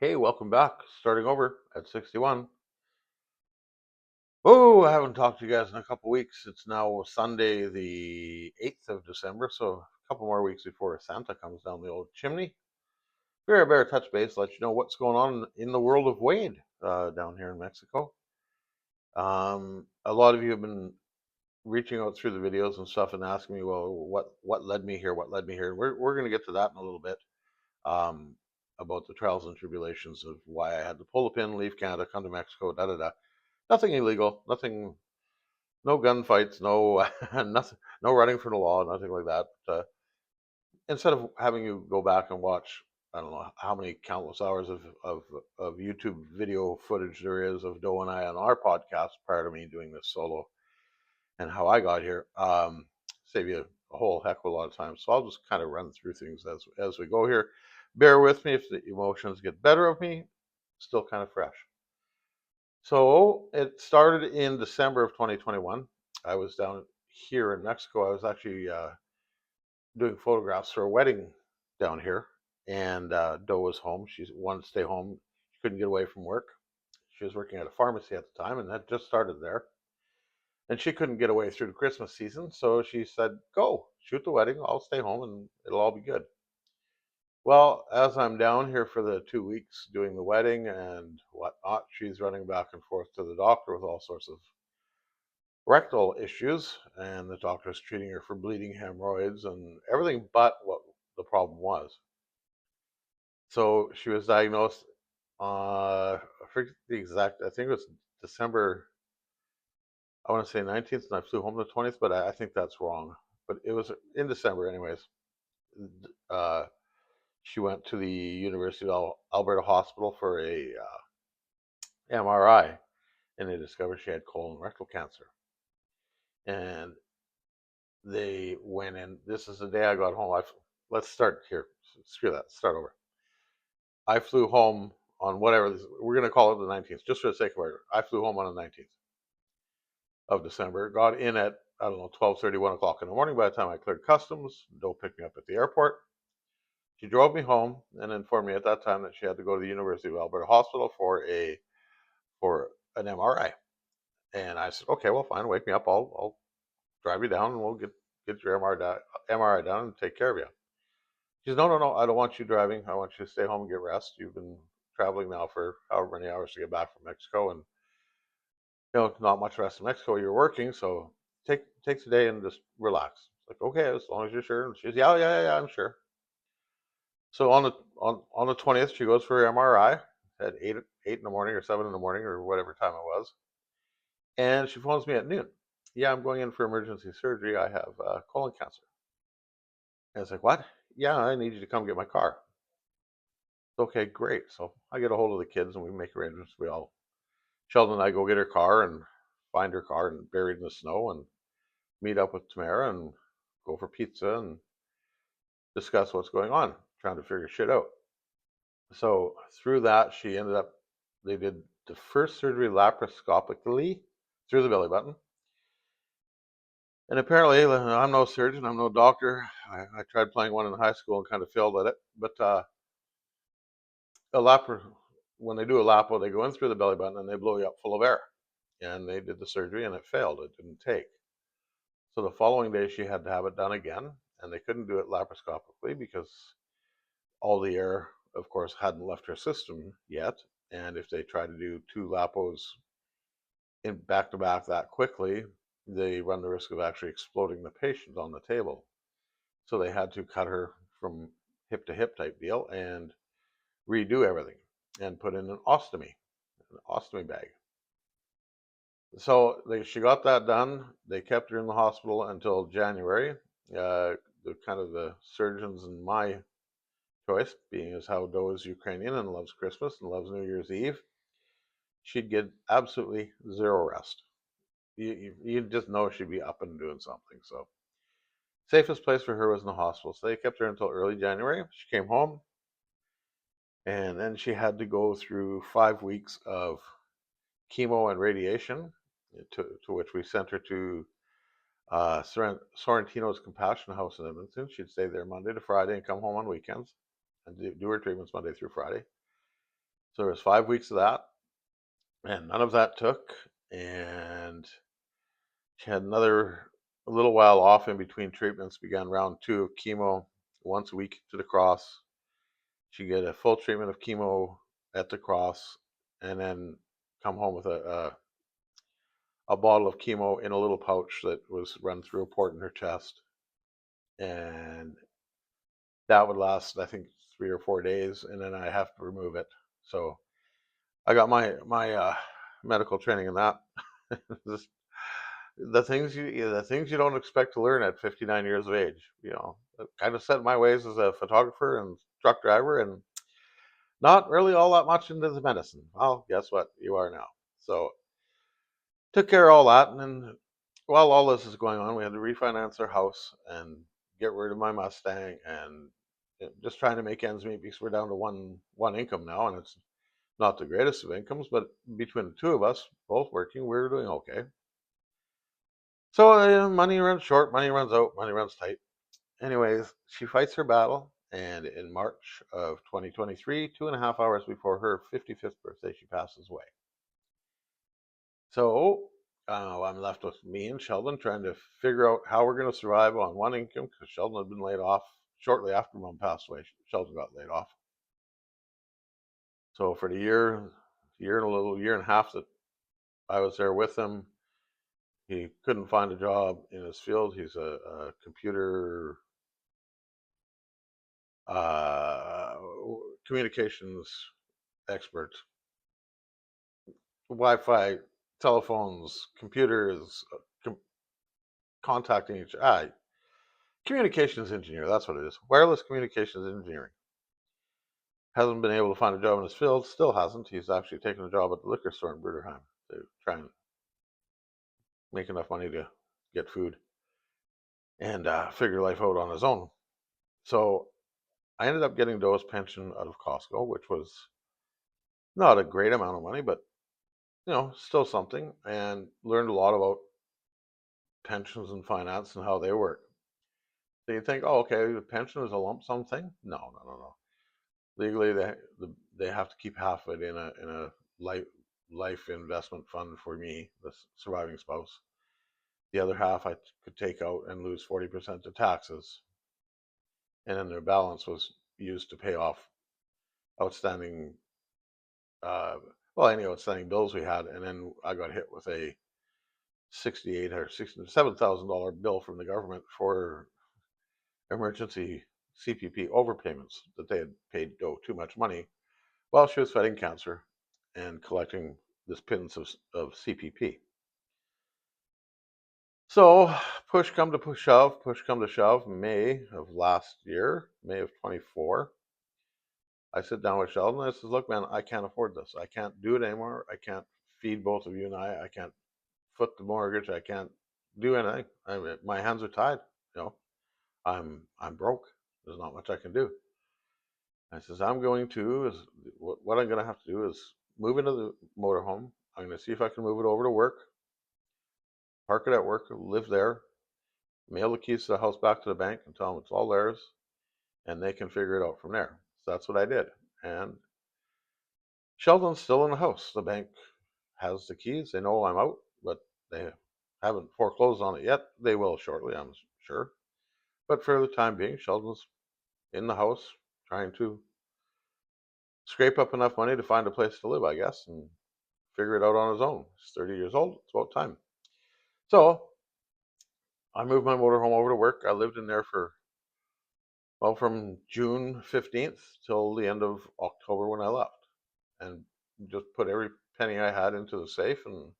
Hey, welcome back. Starting over at 61. Oh, I haven't talked to you guys in a couple weeks. It's now Sunday, the 8th of December, so a couple more weeks before Santa comes down the old chimney. Bear Bear touch base, let you know what's going on in the world of Wade down here in Mexico. A lot of you have been reaching out through the videos and stuff and asking me, well, what led me here? What led me here? We're going to get to that in a little bit. Um, about the trials and tribulations of why I had to pull the pin, leave Canada, come to Mexico, da da da. Nothing illegal, nothing, no gunfights, no nothing, no running from the law, nothing like that. Instead of having you go back and watch, I don't know how many countless hours of YouTube video footage there is of Doe and I on our podcast prior to me doing this solo and how I got here, save you a whole heck of a lot of time. So I'll just kind of run through things as we go here. Bear with me if the emotions get better of me. Still kind of fresh. So it started in December of 2021. I was down here in Mexico. I was actually doing photographs for a wedding down here, and Doe was home. She wanted to stay home. She couldn't get away from work. She was working at a pharmacy at the time, and that just started there. And she couldn't get away through the Christmas season, so she said, "Go shoot the wedding. I'll stay home, and it'll all be good." Well, as I'm down here for the 2 weeks doing the wedding and whatnot, she's running back and forth to the doctor with all sorts of rectal issues, and the doctor's treating her for bleeding hemorrhoids and everything but what the problem was. So she was diagnosed, I forget the exact, I think it was December, I want to say 19th, and I flew home the 20th, but I think that's wrong. But it was in December, anyways. Uh, she went to the University of Alberta Hospital for a MRI, and they discovered she had colon rectal cancer. And they went in. This is the day I got home. Let's start here. Screw that. Start over. I flew home on whatever we're going to call it the 19th, just for the sake of argument. I flew home on the 19th of December. Got in at I don't know 12:30, 1 o'clock in the morning. By the time I cleared customs, Doe picked me up at the airport. She drove me home and informed me at that time that she had to go to the University of Alberta Hospital for an MRI. And I said, okay, well, fine, wake me up. I'll drive you down and we'll get your MRI done and take care of you. She says, no, no, no, I don't want you driving. I want you to stay home and get rest. You've been traveling now for however many hours to get back from Mexico, and not much rest in Mexico. You're working, so take today and just relax. Like, okay, as long as you're sure. And she's, yeah, I'm sure. So on the 20th, she goes for her MRI at eight in the morning or 7 in the morning or whatever time it was, and she phones me at noon. Yeah, I'm going in for emergency surgery. I have colon cancer. And it's like, what? Yeah, I need you to come get my car. Okay, great. So I get a hold of the kids and we make arrangements. Sheldon and I go get her car and find her car and buried in the snow and meet up with Tamara and go for pizza and discuss what's going on, trying to figure shit out. So through that, they did the first surgery laparoscopically through the belly button. And apparently, I'm no surgeon, I'm no doctor. I tried playing one in high school and kind of failed at it. But a lapar, when they do a lapo, they go in through the belly button and they blow you up full of air. And they did the surgery and it failed. It didn't take. So the following day, she had to have it done again, and they couldn't do it laparoscopically because all the air, of course, hadn't left her system yet. And if they try to do two lapos in back to back that quickly, they run the risk of actually exploding the patient on the table. So they had to cut her from hip to hip type deal and redo everything and put in an ostomy bag. So she got that done. They kept her in the hospital until January. The kind of the surgeons and my choice, being as how Doe is Ukrainian and loves Christmas and loves New Year's Eve, she'd get absolutely zero rest. You just know she'd be up and doing something. So safest place for her was in the hospital. So they kept her until early January. She came home, and then she had to go through 5 weeks of chemo and radiation, to which we sent her to Sorrentino's Compassion House in Edmonton. She'd stay there Monday to Friday and come home on weekends and do her treatments Monday through Friday. So there was 5 weeks of that, and none of that took. And she had another a little while off in between treatments, began round 2 of chemo once a week to the cross. She'd get a full treatment of chemo at the cross, and then come home with a bottle of chemo in a little pouch that was run through a port in her chest. And that would last, I think, 3 or 4 days, and then I have to remove it. So I got my medical training in that. The things you don't expect to learn at 59 years of age. It kind of set my ways as a photographer and truck driver, and not really all that much into the medicine. Well, guess what? You are now. So took care of all that, and then while all this is going on, we had to refinance our house and get rid of my Mustang, and just trying to make ends meet because we're down to one income now, and it's not the greatest of incomes, but between the two of us, both working, we're doing okay. So money runs short, money runs out, money runs tight. Anyways, she fights her battle, and in March of 2023, 2.5 hours before her 55th birthday, she passes away. So I'm left with me and Sheldon trying to figure out how we're going to survive on one income, because Sheldon had been laid off shortly after Mom passed away. Sheldon got laid off. So for the year and a half that I was there with him, he couldn't find a job in his field. He's a computer uh, communications expert, Wi-Fi, telephones, computers, contacting each other. Communications engineer, that's what it is. Wireless communications engineering. Hasn't been able to find a job in his field, still hasn't. He's actually taken a job at the liquor store in Bruderheim to try and make enough money to get food and figure life out on his own. So I ended up getting Doe's pension out of Costco, which was not a great amount of money, but still something, and learned a lot about pensions and finance and how they work. So you think, oh, okay, the pension is a lump sum thing? No, no, no, no. Legally, they have to keep half of it in a life investment fund for me, the surviving spouse. The other half I could take out and lose 40% to taxes, and then their balance was used to pay off outstanding, any outstanding bills we had. And then I got hit with a $68,000 or $67,000 bill from the government for emergency CPP overpayments that they had paid Doe too much money while she was fighting cancer and collecting this pittance of CPP. So push come to shove, May of last year, May of 24, I sit down with Sheldon and I says, look, man, I can't afford this. I can't do it anymore. I can't feed both of you and I can't foot the mortgage. I can't do anything. My hands are tied. I'm broke. There's not much I can do. I says, what I'm going to have to do is move into the motorhome. I'm going to see if I can move it over to work, park it at work, live there, mail the keys to the house back to the bank and tell them it's all theirs, and they can figure it out from there. So that's what I did. And Sheldon's still in the house. The bank has the keys. They know I'm out, but they haven't foreclosed on it yet. They will shortly, I'm sure. But for the time being, Sheldon's in the house trying to scrape up enough money to find a place to live, I guess, and figure it out on his own. He's 30 years old. It's about time. So I moved my motorhome over to work. I lived in there from June 15th till the end of October when I left, and just put every penny I had into the safe and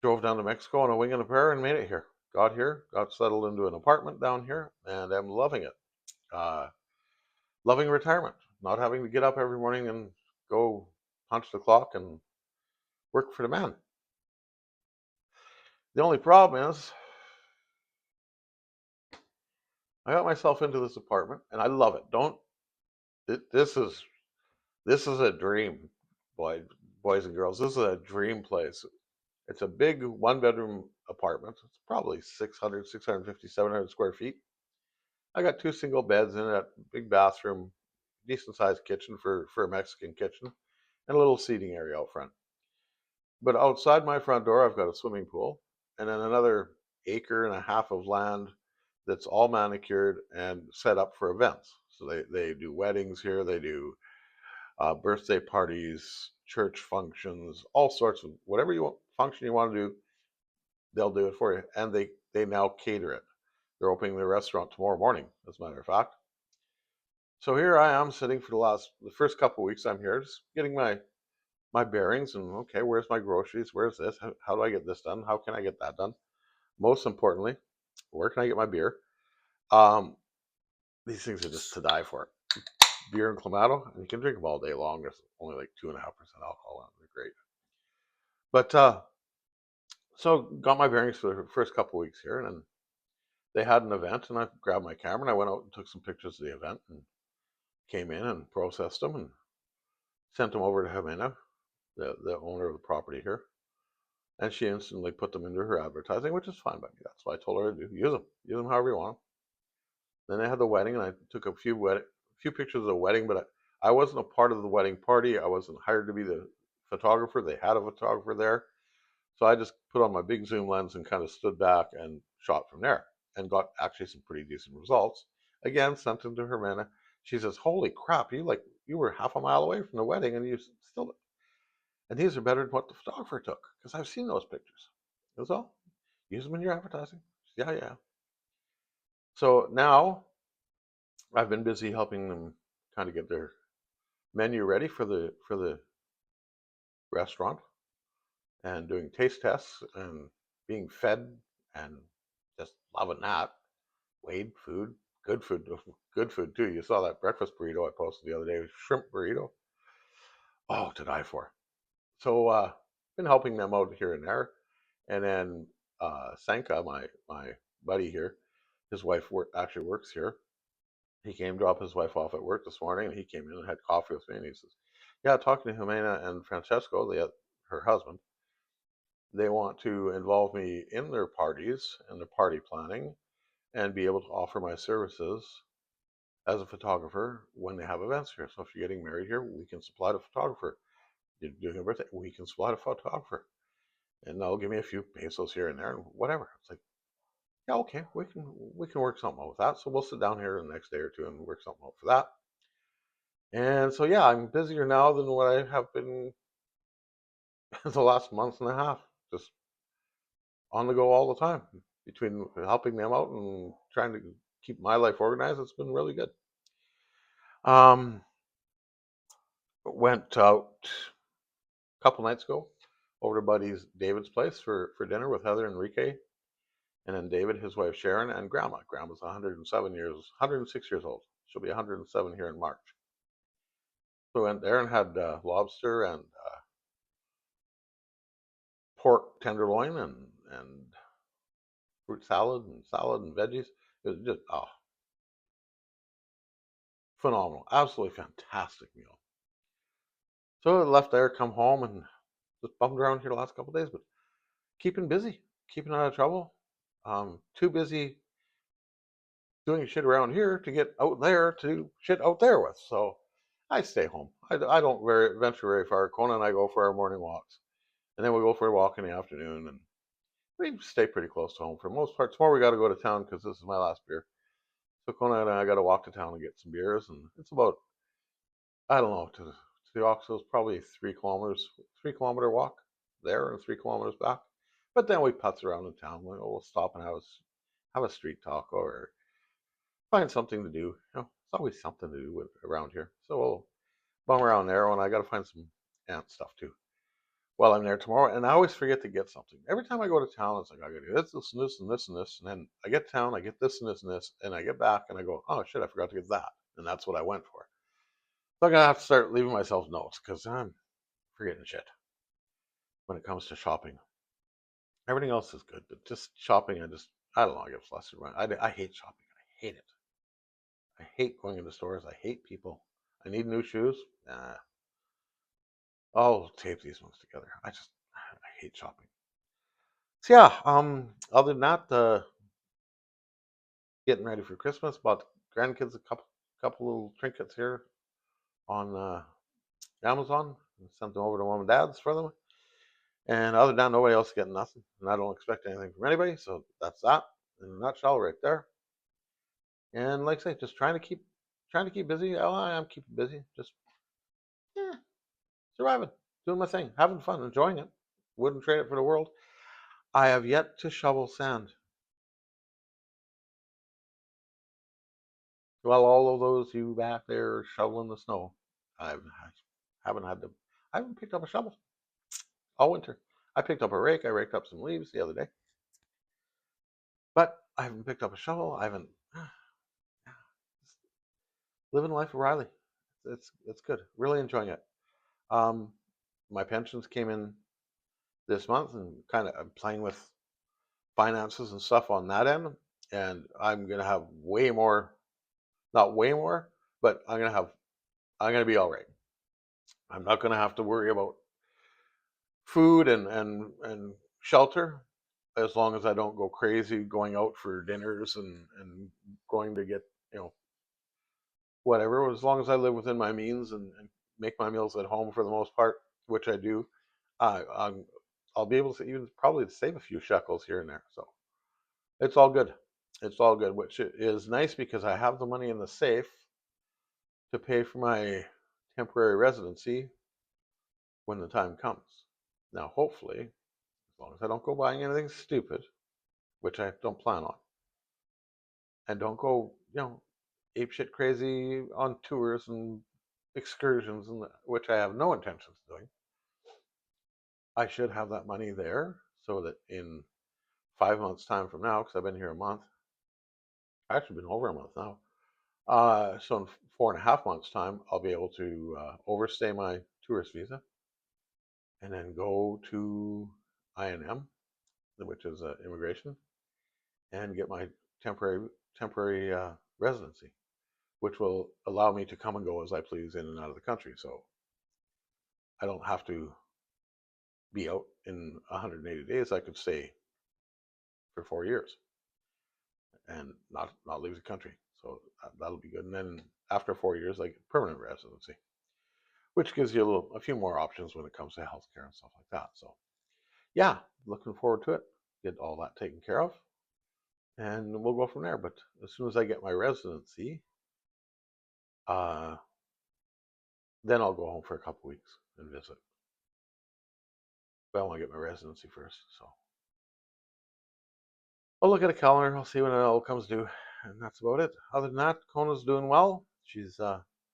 drove down to Mexico on a wing and a prayer and made it here. Got here, got settled into an apartment down here, and I'm loving it. Loving retirement, not having to get up every morning and go punch the clock and work for the man. The only problem is I got myself into this apartment and I love it. This is a dream, boys and girls. This is a dream place. It's a big 1-bedroom apartment. It's probably 650, 700 square feet. I got 2 single beds in it, big bathroom, decent sized kitchen for a Mexican kitchen, and a little seating area out front. But outside my front door, I've got a swimming pool, and then another acre and a half of land that's all manicured and set up for events. So they do weddings here, they do birthday parties, church functions, all sorts of whatever function you want to do, they'll do it for you. And they now cater it. They're opening their restaurant tomorrow morning, as a matter of fact. So here I am sitting for the first couple of weeks I'm here, just getting my bearings and okay, where's my groceries? Where's this? How do I get this done? How can I get that done? Most importantly, where can I get my beer? Um, these things are just to die for. Beer and Clamato, and you can drink them all day long. There's only like 2.5% alcohol on them. They're great. But so got my bearings for the first couple of weeks here, and then they had an event, and I grabbed my camera and I went out and took some pictures of the event and came in and processed them and sent them over to Jimena, the owner of the property here. And she instantly put them into her advertising, which is fine by me. That's what I told her to do. Use them however you want. Then they had the wedding, and I took a few pictures of the wedding, but I wasn't a part of the wedding party. I wasn't hired to be the photographer. They had a photographer there. So I just put on my big zoom lens and kind of stood back and shot from there and got actually some pretty decent results. Again, sent them to Jimena. She says, "Holy crap, you were half a mile away from the wedding and you still, and these are better than what the photographer took because I've seen those pictures." That's all. Use them in your advertising. Yeah, yeah. So now I've been busy helping them kind of get their menu ready for the restaurant and doing taste tests and being fed and just loving that. Wade food, good food, good food too. You saw that breakfast burrito I posted the other day, shrimp burrito. Oh, to die for. So been helping them out here and there, and then Sanka, my buddy here, his wife actually works here. He came to drop his wife off at work this morning, and he came in and had coffee with me, and he says, "Yeah, talking to Jimena and Francesco, her husband, they want to involve me in their parties and their party planning, and be able to offer my services as a photographer when they have events here. So if you're getting married here, we can supply the photographer. You're doing a birthday, we can supply the photographer, and they'll give me a few pesos here and there, and whatever." It's like, yeah, okay, we can work something out with that. So we'll sit down here the next day or two and work something out for that. And so yeah, I'm busier now than what I have been the last month and a half, just on the go all the time. Between helping them out and trying to keep my life organized, it's been really good. Um, Went out a couple nights ago over to buddy's David's place for dinner with Heather and Enrique, and then David, his wife Sharon, and Grandma. Grandma's 106 years old. She'll be 107 here in March. So we went there and had lobster and pork tenderloin and fruit salad and veggies. It was just phenomenal, absolutely fantastic meal. So I left there, come home, and just bummed around here the last couple of days, but keeping busy, keeping out of trouble. Too busy doing shit around here to get out there to do shit out there with. So I stay home. I don't venture very far. Kona and I go for our morning walks, and then we go for a walk in the afternoon, and we stay pretty close to home for the most part. Tomorrow we got to go to town because this is my last beer. So Kona and I got to walk to town and get some beers, and it's about, I don't know, to the Oxbow is probably 3 kilometers, 3 kilometer walk there and 3 kilometers back. But then we putz around in town. We'll stop and have a street talk or find something to do. It's always something to do around here. So we'll bum around there, and I got to find some ant stuff too while I'm there tomorrow. And I always forget to get something. Every time I go to town, it's like, I got to do this and this and this and this. And then I get to town, I get this and this and this. And I get back and I go, oh shit, I forgot to get that. And that's what I went for. So I'm going to have to start leaving myself notes because I'm forgetting shit when it comes to shopping. Everything else is good, but just shopping, I don't know, I get flustered. I hate shopping. I hate it. I hate going into stores. I hate people. I need new shoes. Nah. I'll tape these ones together. I hate shopping. So yeah, other than that, getting ready for Christmas. Bought the grandkids a couple little trinkets here. on Amazon and sent them over to mom and dad's for them. And other than that, nobody else is getting nothing, and I don't expect anything from anybody. So that's that in a nutshell, right there. And like I say, just trying to keep busy. Oh, I am keeping busy. Just yeah, surviving, doing my thing, having fun, enjoying it. Wouldn't trade it for the world. I have yet to shovel sand. Well, all of those you back there shoveling the snow, I haven't had to. I haven't picked up a shovel all winter. I picked up a rake. I raked up some leaves the other day, but I haven't picked up a shovel. I haven't living life of Riley. It's good. Really enjoying it. Um, my pensions came in this month, and kind of I'm playing with finances and stuff on that end. And I'm gonna have way more, not way more, but I'm gonna be all right. I'm not gonna have to worry about food and shelter as long as I don't go crazy going out for dinners and going to get you know whatever. As long as I live within my means and make my meals at home for the most part, which I do, I'm I'll be able to even probably save a few shekels here and there. So it's all good. It's all good, which is nice because I have the money in the safe to pay for my temporary residency when the time comes. Now, hopefully, as long as I don't go buying anything stupid, which I don't plan on, and don't go, apeshit crazy on tours and excursions, and which I have no intentions of doing, I should have that money there so that in 5 months' time from now, because I've been here a month, I've actually been over a month now. So in 4.5 months' time, I'll be able to overstay my tourist visa and then go to INM, which is immigration, and get my temporary residency, which will allow me to come and go as I please in and out of the country. So I don't have to be out in 180 days. I could stay for 4 years and not leave the country. So that'll be good. And then after 4 years, I get permanent residency, which gives you a few more options when it comes to healthcare and stuff like that. So yeah, looking forward to it. Get all that taken care of, and we'll go from there. But as soon as I get my residency, uh, then I'll go home for a couple weeks and visit. But I want to get my residency first, so I'll look at a calendar. I'll see when it all comes due, and that's about it. Other than that, Kona's doing well. She's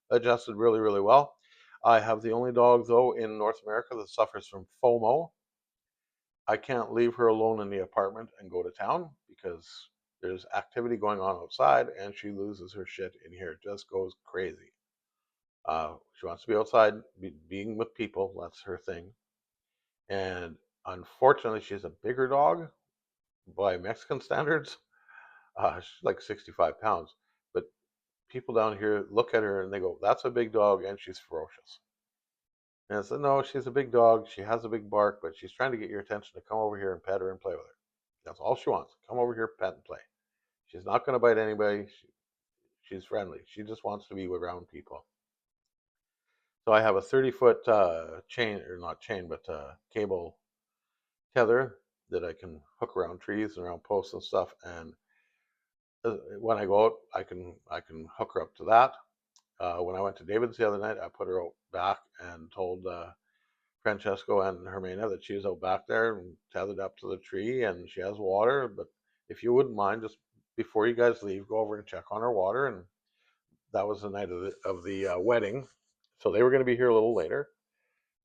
adjusted really, really well. I have the only dog though in North America that suffers from FOMO. I can't leave her alone in the apartment and go to town because there's activity going on outside, and she loses her shit in here. Just goes crazy. She wants to be outside, being with people. That's her thing. And unfortunately, she's a bigger dog by Mexican standards. She's like 65 pounds. But people down here look at her and they go, "That's a big dog, and she's ferocious." And I said, "No, she's a big dog. She has a big bark, but she's trying to get your attention to come over here and pet her and play with her. That's all she wants. Come over here, pet and play. She's not going to bite anybody. She's friendly. She just wants to be around people." So I have a 30-foot chain, or not chain, but cable tether that I can hook around trees and around posts and stuff. And when I go out, I can hook her up to that. When I went to David's the other night, I put her out back and told Francesco and Hermina that she's out back there and tethered up to the tree, and she has water. But if you wouldn't mind, just before you guys leave, go over and check on her water. And that was the night of the wedding, so they were going to be here a little later.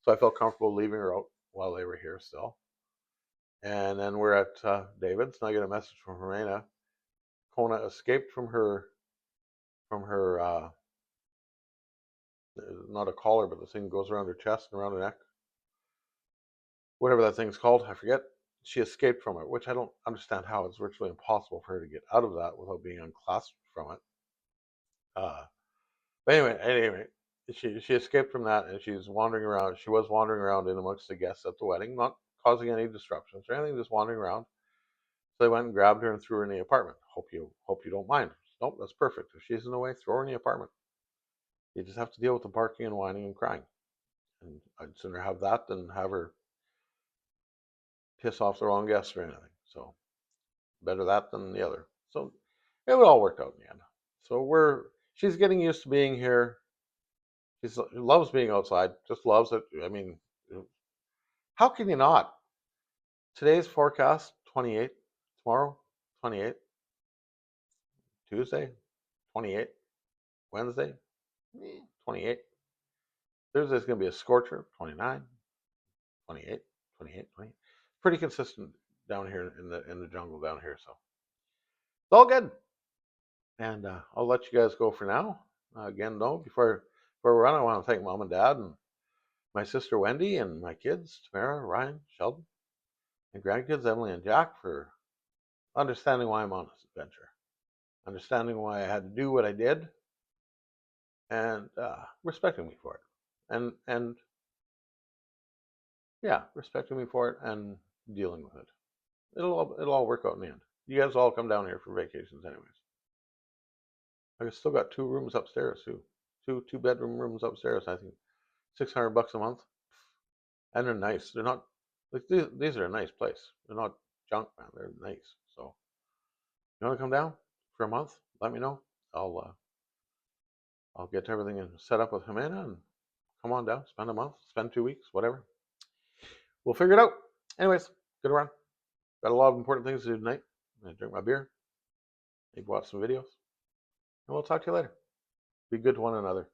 So I felt comfortable leaving her out while they were here still. And then we're at David's, and I get a message from Hermina. Kona escaped from her not a collar, but the thing goes around her chest and around her neck, whatever that thing's called, I forget. She escaped from it, which I don't understand how. It's virtually impossible for her to get out of that without being unclasped from it. Uh, but anyway, she escaped from that, and she's wandering around. She was wandering around in amongst the guests at the wedding, not causing any disruptions or anything, just wandering around. So they went and grabbed her and threw her in the apartment. Hope you don't mind. Nope, that's perfect. If she's in the way, throw her in the apartment. You just have to deal with the barking and whining and crying. And I'd sooner have that than have her piss off the wrong guests or anything. So better that than the other. So it all worked out in the end. So she's getting used to being here. She loves being outside, just loves it. I mean, how can you not? Today's forecast 28, tomorrow 28, Tuesday 28, Wednesday 28. Thursday's going to be a scorcher, 29, 28, 28, 28. Pretty consistent down here in the jungle down here. So it's all good. And I'll let you guys go for now. Again, though, before we run, I want to thank Mom and Dad and my sister Wendy and my kids, Tamara, Ryan, Sheldon, and grandkids, Emily and Jack, for understanding why I'm on this adventure, understanding why I had to do what I did, and respecting me for it. And yeah, respecting me for it and dealing with it. It'll all work out in the end. You guys all come down here for vacations anyways. I still got 2 rooms upstairs too. Two bedroom rooms upstairs, I think $600 a month. And they're nice. They're not like these are a nice place. They're not junk, man. They're nice. So you want to come down for a month? Let me know. I'll get everything set up with Jimena and come on down, spend a month, spend 2 weeks, whatever. We'll figure it out. Anyways, good run. Got a lot of important things to do tonight. I'm gonna drink my beer, maybe watch some videos, and we'll talk to you later. Be good to one another.